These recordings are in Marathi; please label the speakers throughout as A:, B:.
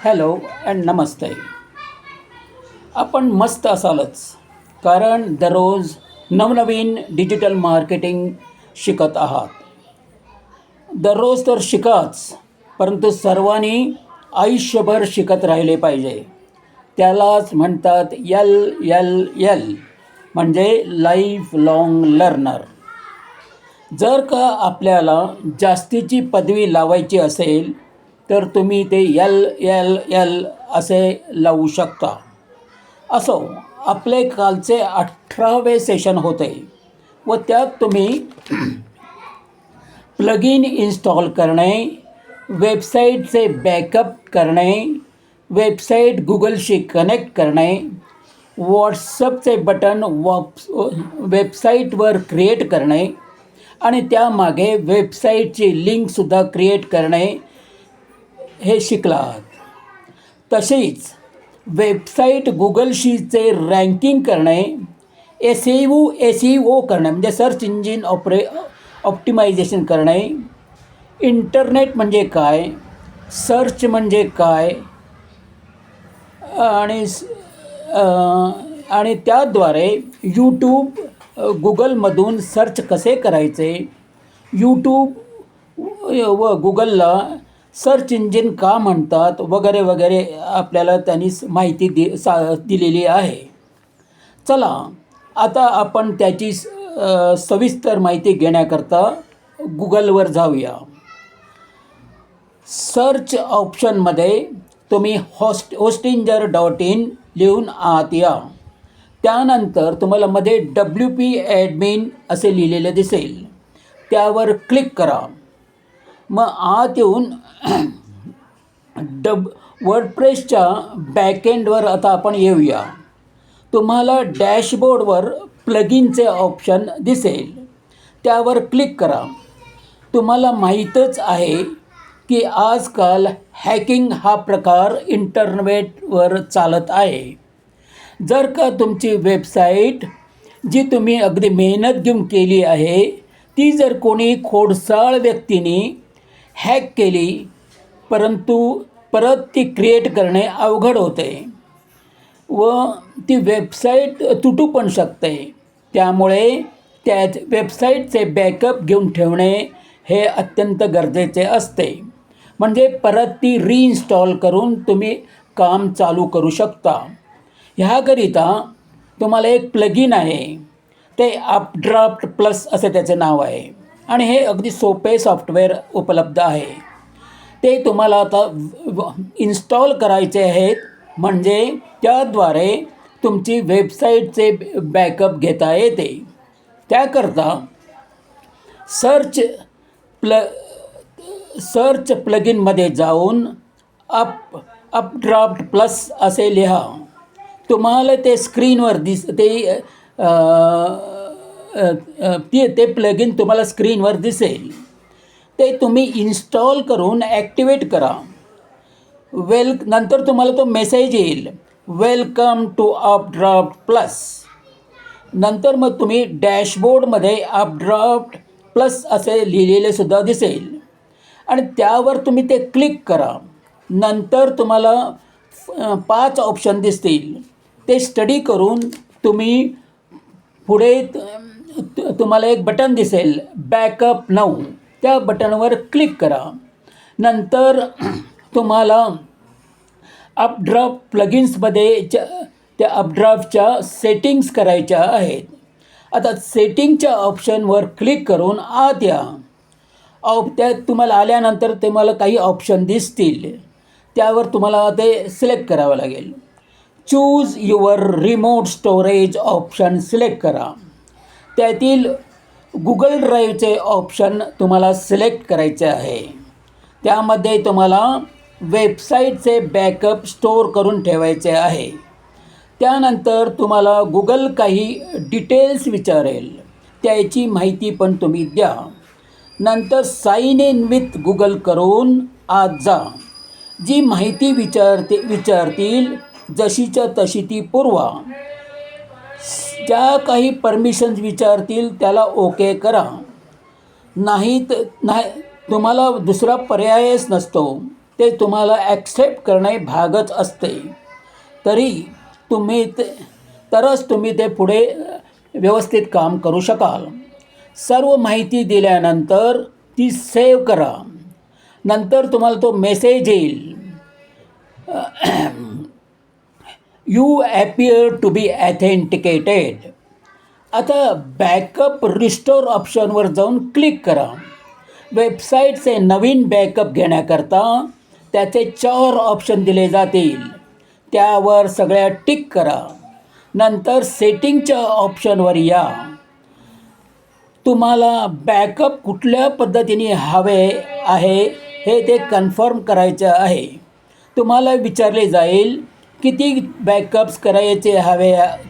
A: हॅलो अँड नमस्ते. आपण मस्त असालच, कारण दररोज नवनवीन डिजिटल मार्केटिंग शिकत आहात. दररोज तर शिकाच, परंतु सर्वांनी आयुष्यभर शिकत राहिले पाहिजे. त्यालाच म्हणतात LLL, म्हणजे लाईफ लाँग लर्नर. जर का आपल्याला जास्तीची पदवी लावायची असेल तर तुम्ही ते LLL असे लावू शकता. असो, आपले कालचे 18वे सेशन होते व त्यात तुम्ही प्लगइन इन्स्टॉल करणे, वेबसाईटचे बॅकअप करणे, वेबसाईट गुगलशी कनेक्ट करणे, व्हॉट्सअपचे बटन वेबसाईटवर क्रिएट करणे आणि त्यामागे वेबसाईटची लिंकसुद्धा क्रिएट करणे हे शिकलात. तसेच वेबसाईट गुगलशीचे रँकिंग करणे, SEO करणे म्हणजे सर्च इंजिन ऑप्टिमायझेशन करणे, इंटरनेट म्हणजे काय, सर्च म्हणजे काय आणि त्याद्वारे यूट्यूब गुगलमधून सर्च कसे करायचे, यूट्यूब व गुगलला सर्च इंजिन का म्हणतात वगैरे वगैरे आपल्याला त्यांनी माहिती दिलेली आहे. चला, आता आपण त्याची सविस्तर माहिती घेण्याकरता गुगलवर जाऊया. सर्च ऑप्शनमध्ये तुम्ही hostinger.in लिहून आत या. त्यानंतर तुम्हाला मध्ये WP ॲडमिन असे लिहिलेले दिसेल, त्यावर क्लिक करा. मग आत येऊन वर्डप्रेसच्या बॅकएंडवर आता आपण येऊया. तुम्हाला डॅशबोर्डवर प्लगिनचे ऑप्शन दिसेल, त्यावर क्लिक करा. तुम्हाला माहीतच आहे की आजकाल हॅकिंग हा प्रकार इंटरनेटवर चालत आहे. जर का तुमची वेबसाईट जी तुम्ही अगदी मेहनत घेऊन केली आहे ती जर कोणी खोडसाळ व्यक्तीने हॅक केली, परंतु परत ती क्रिएट करणे अवघड होते व ती वेबसाईट तुटू पण शकते. त्यामुळे त्या वेबसाईटचे बॅकअप घेऊन ठेवणे हे अत्यंत गरजेचे असते. म्हणजे परत ती रिइन्स्टॉल करून तुम्ही काम चालू करू शकता. ह्याकरिता तुम्हाला एक प्लगिन आहे, ते अपड्राफ्ट प्लस असे त्याचे नाव आहे आणि हे अगदी सोपे सॉफ्टवेअर उपलब्ध आहे. ते तुम्हाला आता इन्स्टॉल करायचे आहेत, म्हणजे त्याद्वारे तुमची वेबसाईटचे बॅकअप घेता येते. त्याकरता सर्च प्लगिनमध्ये जाऊन अपड्राफ्ट प्लस असे लिहा. तुम्हाला ते स्क्रीनवर ते प्लगिन तुम्हाला स्क्रीनवर दिसेल. ते तुम्ही इन्स्टॉल करून ॲक्टिवेट करा. नंतर तुम्हाला तो मेसेज येईल, वेलकम टू अपड्राफ्ट प्लस. नंतर मग तुम्ही डॅशबोर्डमध्ये अपड्राफ्ट प्लस असे लिहिलेले सुद्धा दिसेल आणि त्यावर तुम्ही ते क्लिक करा. नंतर तुम्हाला 5 ऑप्शन दिसतील. ते स्टडी करून तुम्ही पुढे तुम्हाला एक बटन दिसेल, बॅकअप नाऊ. त्या बटनवर क्लिक करा. नंतर तुम्हाला अपड्राफ्ट प्लगिन्समध्ये त्या अपड्राफ्टच्या सेटिंग्स करायच्या आहेत. आता सेटिंगच्या ऑप्शनवर क्लिक करून आत या. त्यात तुम्हाला आल्यानंतर तुम्हाला काही ऑप्शन दिसतील, त्यावर तुम्हाला ते सिलेक्ट करावं लागेल. Choose your remote storage option select करा. त्यातील गुगल ड्राईव्हचे ऑप्शन तुम्हाला सिलेक्ट करायचे आहे. त्यामध्ये तुम्हाला वेबसाईटचे बॅकअप स्टोअर करून ठेवायचे आहे. त्यानंतर तुम्हाला गुगल काही डिटेल्स विचारेल, त्याची माहिती पण तुम्ही द्या. नंतर साइन इन विथ गुगल करून आत जा. जी माहिती विचारतील जशीच्या तशी ती पुरवा. ज्या काही परमिशन्स विचारतील त्याला ओके करा. नाही तुम्हाला दुसरा पर्यायच नसतो. ते तुम्हाला ॲक्सेप्ट करणे भागच असते. तरच तुम्ही ते पुढे व्यवस्थित काम करू शकाल. सर्व माहिती दिल्यानंतर ती सेव्ह करा. नंतर तुम्हाला तो मेसेज येईल, यू ॲपियर टू बी ॲथेंटिकेटेड. आता बॅकअप रिस्टोर ऑप्शनवर जाऊन क्लिक करा. वेबसाईटचे नवीन बॅकअप घेण्याकरता त्याचे 4 ऑप्शन दिले जातील. त्यावर सगळ्या टिक करा. नंतर सेटिंगच्या ऑप्शनवर या. तुम्हाला बॅकअप कुठल्या पद्धतीने हवे आहे हे ते कन्फर्म करायचे आहे. तुम्हाला विचारले जाईल किती बॅकअप्स करायचे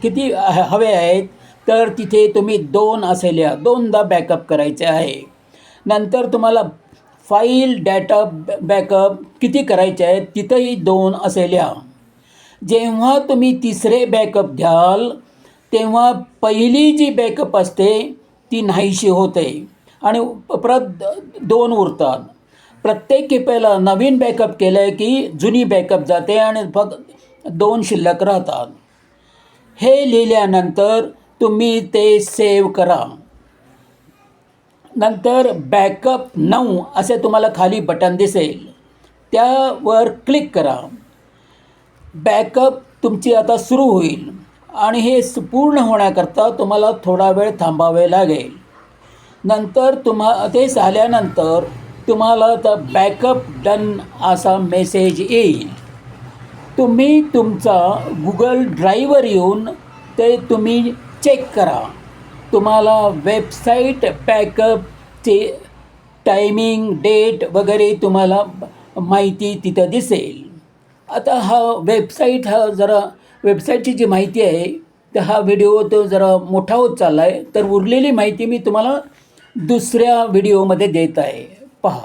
A: किती हवे आहेत, तर तिथे तुम्ही 2 असे लिहा. 2दा बॅकअप करायचे आहे. नंतर तुम्हाला फाईल डाटा बॅकअप किती करायचे आहेत, तिथंही 2 असे लिहा. जेव्हा तुम्ही तिसरे बॅकअप घ्याल तेव्हा पहिली जी बॅकअप असते ती नाहीशी होते आणि परत 2 उरतात. प्रत्येक खेपेला नवीन बॅकअप केलं की जुनी बॅकअप जाते आणि फक्त 2 शिल्लक राहतात. हे लिहिल्यानंतर तुम्ही ते सेव्ह करा. नंतर बॅकअप 9 असे तुम्हाला खाली बटन दिसेल, त्यावर क्लिक करा. बॅकअप तुमची आता सुरू होईल आणि हे पूर्ण होण्याकरता तुम्हाला थोडा वेळ थांबावे लागेल. नंतर ते झाल्यानंतर तुम्हाला तर बॅकअप डन असा मेसेज येईल. तुम्ही तुमचा गुगल ड्राईव्हवर येऊन ते तुम्ही चेक करा. तुम्हाला वेबसाईट बॅकअपचे टायमिंग, डेट वगैरे तुम्हाला माहिती तिथं दिसेल. आता वेबसाईटची जी माहिती आहे तर हा व्हिडिओ तो जरा मोठा होत चालला आहे, तर उरलेली माहिती मी तुम्हाला दुसऱ्या व्हिडिओमध्ये देत आहे, पहा.